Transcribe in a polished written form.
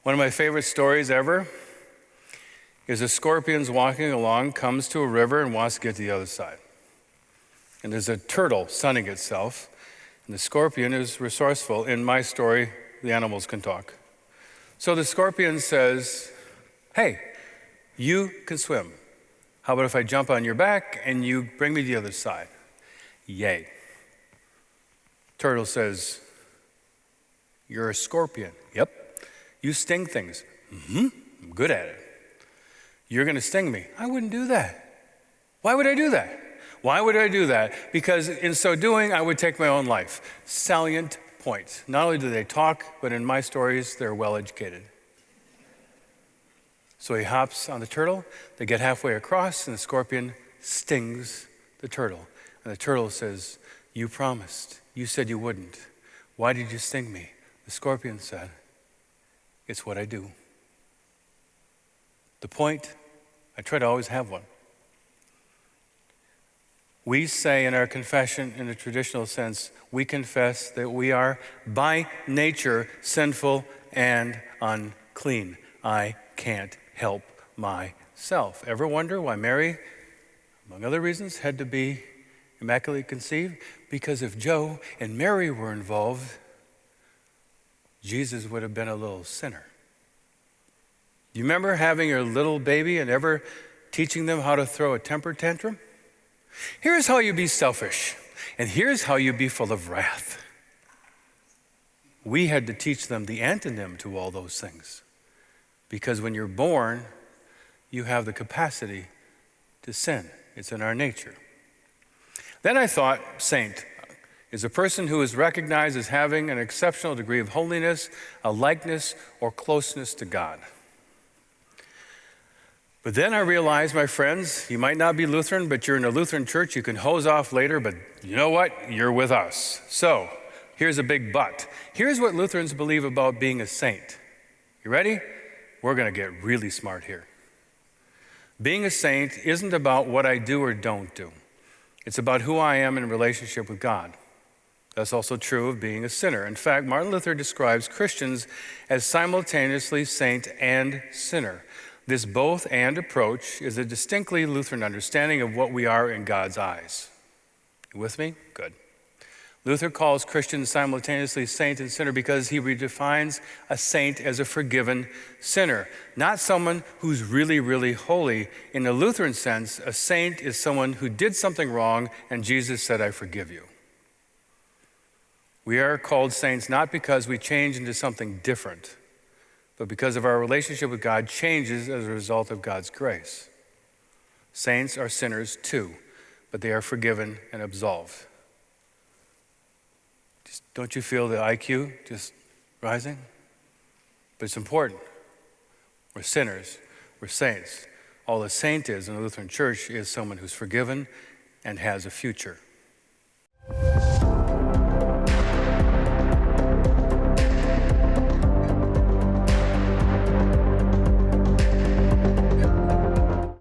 One of my favorite stories ever is a scorpion's walking along, comes to a river and wants to get to the other side. And there's a turtle sunning itself, and the scorpion is resourceful. In my story, the animals can talk. So the scorpion says, hey, you can swim. How about if I jump on your back and you bring me to the other side? Yay. Turtle says, you're a scorpion. Yep. You sting things. I'm good at it. You're going to sting me. I wouldn't do that. Why would I do that? Why would I do that? Because in so doing, I would take my own life. Salient point. Not only do they talk, but in my stories, they're well educated. So he hops on the turtle, they get halfway across, and the scorpion stings the turtle. And the turtle says, you promised. You said you wouldn't. Why did you sting me? The scorpion said, it's what I do. The point, I try to always have one. We say in our confession, in a traditional sense, we confess that we are by nature sinful and unclean. I can't help myself. Ever wonder why Mary, among other reasons, had to be immaculately conceived? Because if Joe and Mary were involved, Jesus would have been a little sinner. Do you remember having your little baby and ever teaching them how to throw a temper tantrum? Here's how you be selfish, and here's how you be full of wrath. We had to teach them the antonym to all those things. Because when you're born, you have the capacity to sin. It's in our nature. Then I thought saint is a person who is recognized as having an exceptional degree of holiness, a likeness, or closeness to God. But then I realized, my friends, you might not be Lutheran, but you're in a Lutheran church. You can hose off later, but you know what? You're with us. So here's a big but. Here's what Lutherans believe about being a saint. You ready? We're going to get really smart here. Being a saint isn't about what I do or don't do. It's about who I am in relationship with God. That's also true of being a sinner. In fact, Martin Luther describes Christians as simultaneously saint and sinner. This both and approach is a distinctly Lutheran understanding of what we are in God's eyes. You with me? Good. Luther calls Christians simultaneously saint and sinner because he redefines a saint as a forgiven sinner, not someone who's really, really holy. In a Lutheran sense, a saint is someone who did something wrong and Jesus said, I forgive you. We are called saints not because we change into something different, but because of our relationship with God changes as a result of God's grace. Saints are sinners too, but they are forgiven and absolved. Don't you feel the IQ just rising? But it's important. We're sinners. We're saints. All a saint is in the Lutheran Church is someone who's forgiven and has a future.